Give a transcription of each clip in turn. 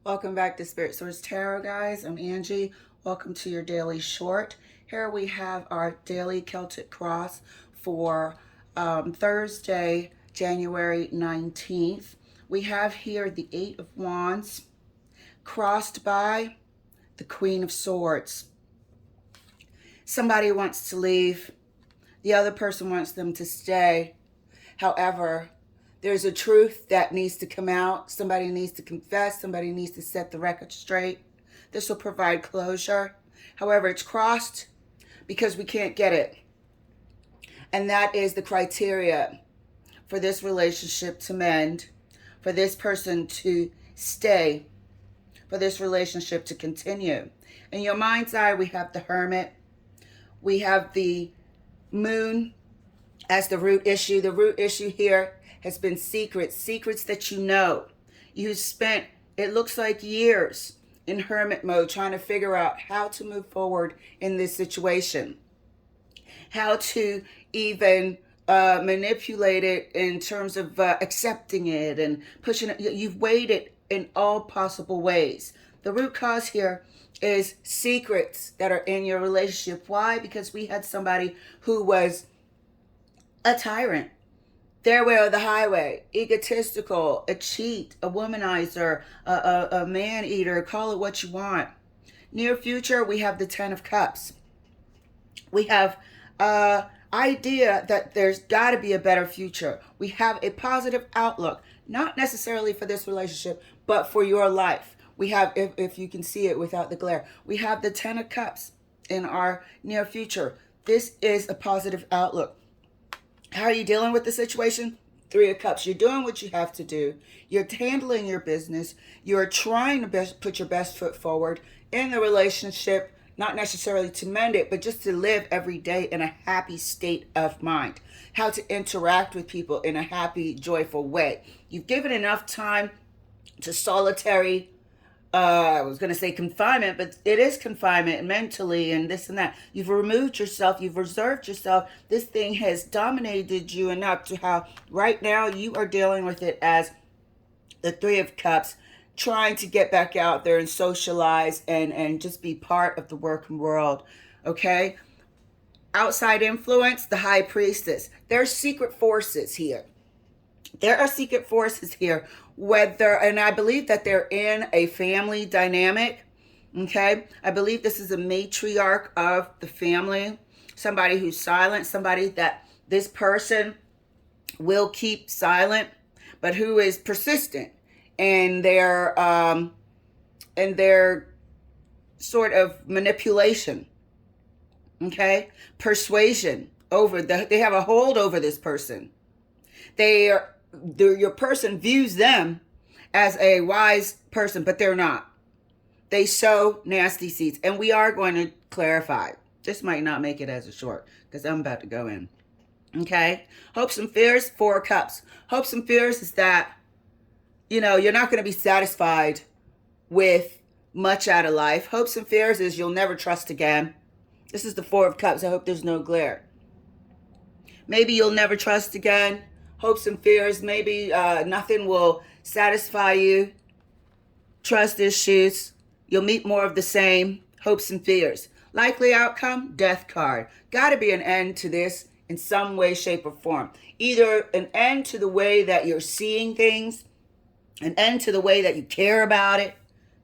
Welcome back to Spirit Source Tarot, guys. I'm Angie. Welcome to your daily short. Here we have our daily Celtic cross for Thursday, January 19th. We have here the Eight of Wands crossed by the Queen of Swords. Somebody wants to leave. The other person wants them to stay. However, there's a truth that needs to come out. Somebody needs to confess. Somebody needs to set the record straight. This will provide closure. However, it's crossed because we can't get it. And that is the criteria for this relationship to mend, for this person to stay, for this relationship to continue. In your mind's eye, we have the Hermit. We have the Moon as the root issue. The root issue here has been secrets that you know. You spent, it looks like, years in hermit mode trying to figure out how to move forward in this situation, how to even manipulate it in terms of accepting it and pushing it. You've weighed it in all possible ways. The root cause here is secrets that are in your relationship. Why? Because we had somebody who was a tyrant, their way or the highway, egotistical, a cheat, a womanizer, a man-eater, call it what you want. Near future, we have the Ten of Cups. We have idea that there's got to be a better future. We have a positive outlook, not necessarily for this relationship, but for your life. We have, if you can see it without the glare, we have the Ten of Cups in our near future. This is a positive outlook. How are you dealing with the situation? Three of Cups. You're doing what you have to do. You're handling your business. You're trying to put your best foot forward in the relationship, not necessarily to mend it, but just to live every day in a happy state of mind. How to interact with people in a happy, joyful way. You've given enough time to solitary, I was going to say confinement, but it is confinement mentally and this and that. You've removed yourself. You've reserved yourself. This thing has dominated you enough to how right now you are dealing with it as the Three of Cups, trying to get back out there and socialize and just be part of the working world. Okay? Outside influence, the High Priestess. There's secret forces here. There are secret forces here, and I believe that they're in a family dynamic, okay? I believe this is a matriarch of the family, somebody who's silent, somebody that this person will keep silent, but who is persistent in their sort of manipulation, okay? Persuasion they have a hold over this person. Your person views them as a wise person, but they're not. They sow nasty seeds. And we are going to clarify. This might not make it as a short because I'm about to go in. Okay? Hopes and fears, Four of Cups. Hopes and fears is that, you're not going to be satisfied with much out of life. Hopes and fears is you'll never trust again. This is the Four of Cups. I hope there's no glare. Maybe you'll never trust again. Hopes and fears, maybe nothing will satisfy you. Trust issues, you'll meet more of the same. Hopes and fears. Likely outcome, Death card. Got to be an end to this in some way, shape, or form. Either an end to the way that you're seeing things, an end to the way that you care about it,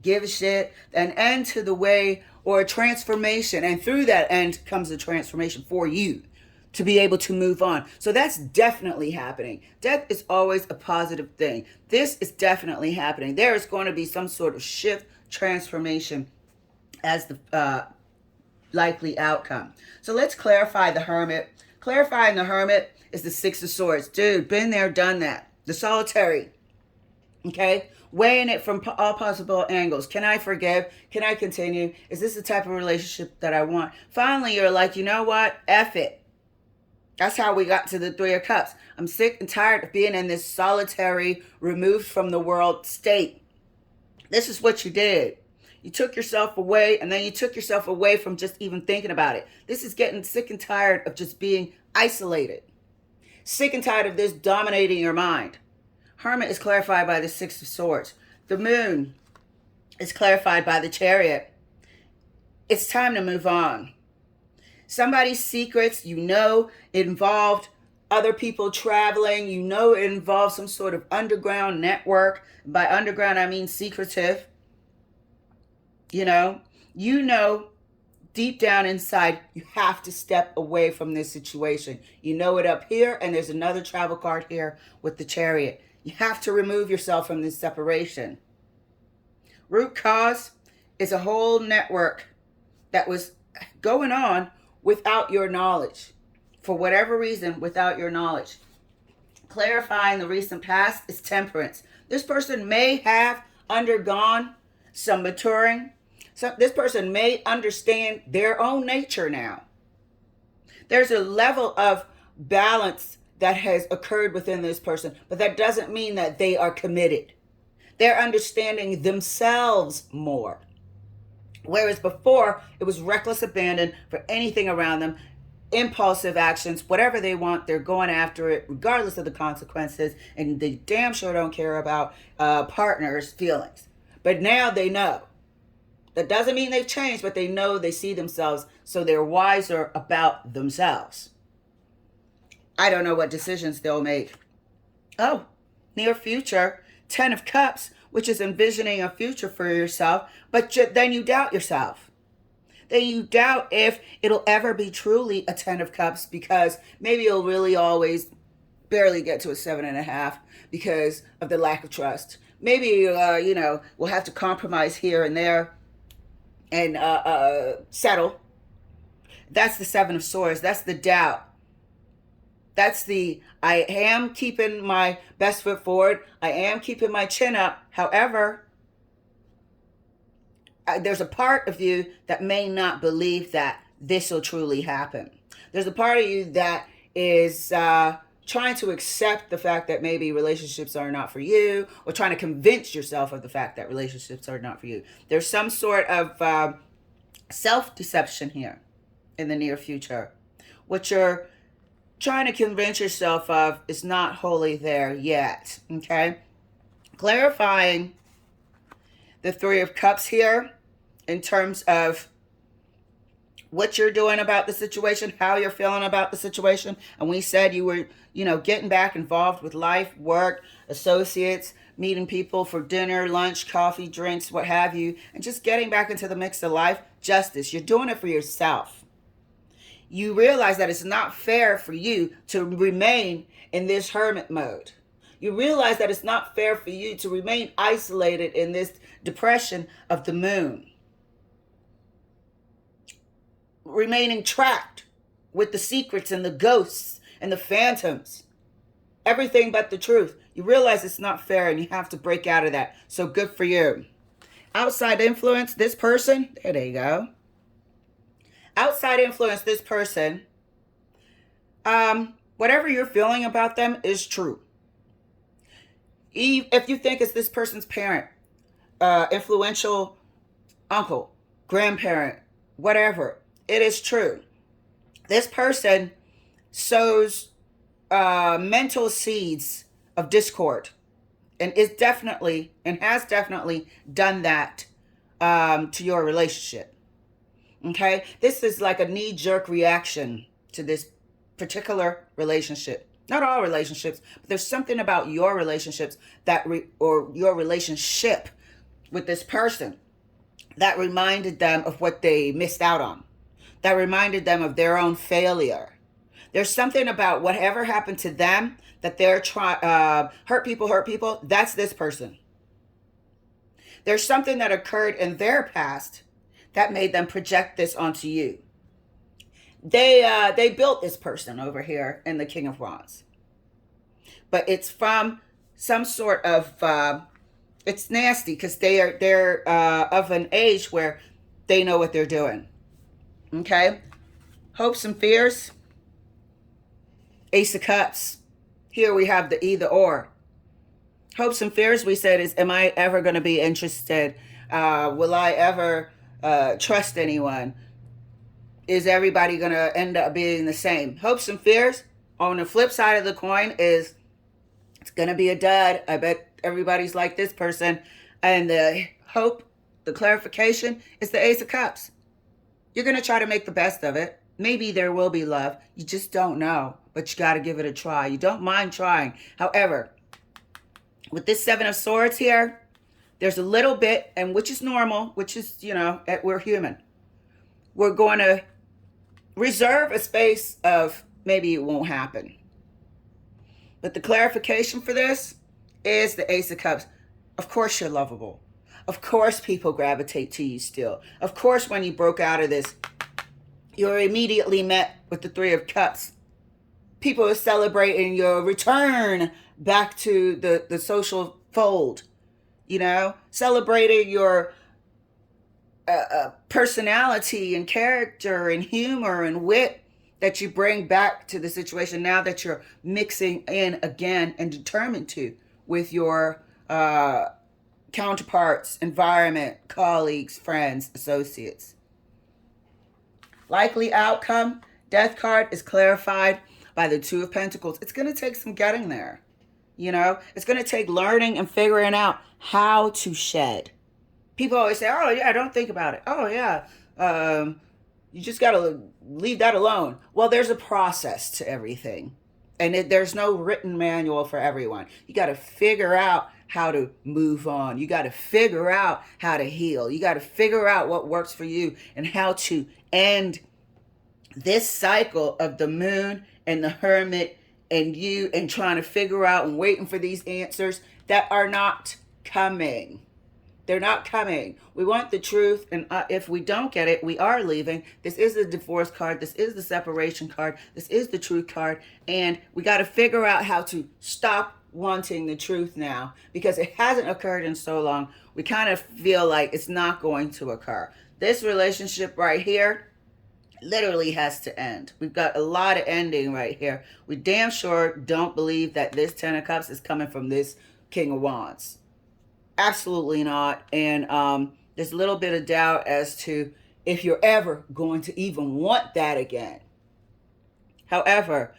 give a shit, an end to the way, or a transformation. And through that end comes a transformation for you to be able to move on. So that's definitely happening. Death is always a positive thing. This is definitely happening. There is going to be some sort of shift, transformation as the likely outcome. So let's clarify the Hermit. Clarifying the Hermit is the Six of Swords. Dude, been there, done that. The Solitary. Okay? Weighing it from all possible angles. Can I forgive? Can I continue? Is this the type of relationship that I want? Finally, you're like, you know what? F it. That's how we got to the Three of Cups. I'm sick and tired of being in this solitary, removed from the world state. This is what you did. You took yourself away, and then you took yourself away from just even thinking about it. This is getting sick and tired of just being isolated. Sick and tired of this dominating your mind. Hermit is clarified by the Six of Swords. The Moon. is clarified by the Chariot. It's time to move on. Somebody's secrets, involved other people traveling. It involves some sort of underground network. By underground, I mean secretive. You know, deep down inside, you have to step away from this situation. You know it up here, and there's another travel card here with the Chariot. You have to remove yourself from this separation. Root cause is a whole network that was going on without your knowledge. For whatever reason, without your knowledge. Clarifying the recent past is Temperance. This person may have undergone some maturing. So this person may understand their own nature now. There's a level of balance that has occurred within this person, but that doesn't mean that they are committed. They're understanding themselves more. Whereas before, it was reckless abandon for anything around them, impulsive actions, whatever they want, they're going after it, regardless of the consequences, and they damn sure don't care about partners' feelings. But now they know. That doesn't mean they've changed, but they know, they see themselves, so they're wiser about themselves. I don't know what decisions they'll make. Oh, near future, 10 of Cups, which is envisioning a future for yourself, but then you doubt yourself. Then you doubt if it'll ever be truly a 10 of Cups, because maybe you'll really always barely get to a 7.5 because of the lack of trust. Maybe, we'll have to compromise here and there and settle. That's the 7 of Swords. That's the doubt. That's the, I am keeping my best foot forward. I am keeping my chin up. However, there's a part of you that may not believe that this will truly happen. There's a part of you that is trying to accept the fact that maybe relationships are not for you, or trying to convince yourself of the fact that relationships are not for you. There's some sort of self-deception here in the near future. What you're trying to convince yourself of is not wholly there yet, okay? Clarifying the 3 of Cups here in terms of what you're doing about the situation, how you're feeling about the situation. And we said you were, getting back involved with life, work, associates, meeting people for dinner, lunch, coffee, drinks, what have you, and just getting back into the mix of life. Justice. You're doing it for yourself. You realize that it's not fair for you to remain in this hermit mode. You realize that it's not fair for you to remain isolated in this depression of the moon. Remaining trapped with the secrets and the ghosts and the phantoms. Everything but the truth. You realize it's not fair and you have to break out of that. So good for you. Outside influence, this person, there you go. Outside influence, this person, whatever you're feeling about them is true. If you think it's this person's parent, influential uncle, grandparent, whatever, it is true. This person sows mental seeds of discord, and has definitely done that to your relationship. Okay, this is like a knee-jerk reaction to this particular relationship. Not all relationships, but there's something about your relationships or your relationship with this person that reminded them of what they missed out on. That reminded them of their own failure. There's something about whatever happened to them that they're hurt people. That's this person. There's something that occurred in their past that made them project this onto you. They built this person over here in the King of Wands. But it's from some sort of, it's nasty because they're of an age where they know what they're doing. Okay? Hopes and fears. Ace of Cups. Here we have the either or. Hopes and fears, we said, is, am I ever going to be interested? Will I ever trust anyone? Is everybody going to end up being the same? Hopes and fears, on the flip side of the coin, is it's going to be a dud. I bet everybody's like this person. And the hope The clarification is the Ace of Cups. You're going to try to make the best of it. Maybe there will be love. You just don't know, but you got to give it a try. You don't mind trying. However, with this Seven of Swords here, there's a little bit, and which is normal, which is, we're human. We're going to reserve a space of maybe it won't happen. But the clarification for this is the Ace of Cups. Of course you're lovable. Of course people gravitate to you still. Of course when you broke out of this, you're immediately met with the Three of Cups. People are celebrating your return back to the social fold. Celebrating your personality and character and humor and wit that you bring back to the situation now that you're mixing in again and determined to with your counterparts, environment, colleagues, friends, associates. Likely outcome, Death card is clarified by the Two of Pentacles. It's going to take some getting there. It's going to take learning and figuring out how to shed. People always say, oh, yeah, don't think about it. Oh, yeah, you just got to leave that alone. Well, there's a process to everything. And there's no written manual for everyone. You got to figure out how to move on. You got to figure out how to heal. You got to figure out what works for you and how to end this cycle of the Moon and the Hermit and you and trying to figure out and waiting for these answers that are not coming. They're not coming. We want the truth, and if we don't get it, we are leaving. This is the divorce card. This is the separation card. This is the truth card, and we got to figure out how to stop wanting the truth now because it hasn't occurred in so long. We kind of feel like it's not going to occur. This relationship right here literally has to end. We've got a lot of ending right here. We damn sure don't believe that this Ten of Cups is coming from this King of Wands. Absolutely not. And there's a little bit of doubt as to if you're ever going to even want that again. However,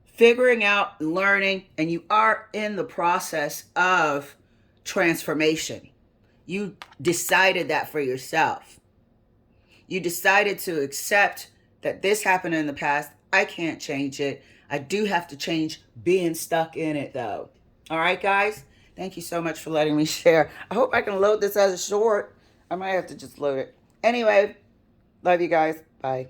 figuring out, learning, and you are in the process of transformation. You decided that for yourself. You decided to accept that this happened in the past. I can't change it. I do have to change being stuck in it, though. All right, guys? Thank you so much for letting me share. I hope I can load this as a short. I might have to just load it. Anyway, love you guys. Bye.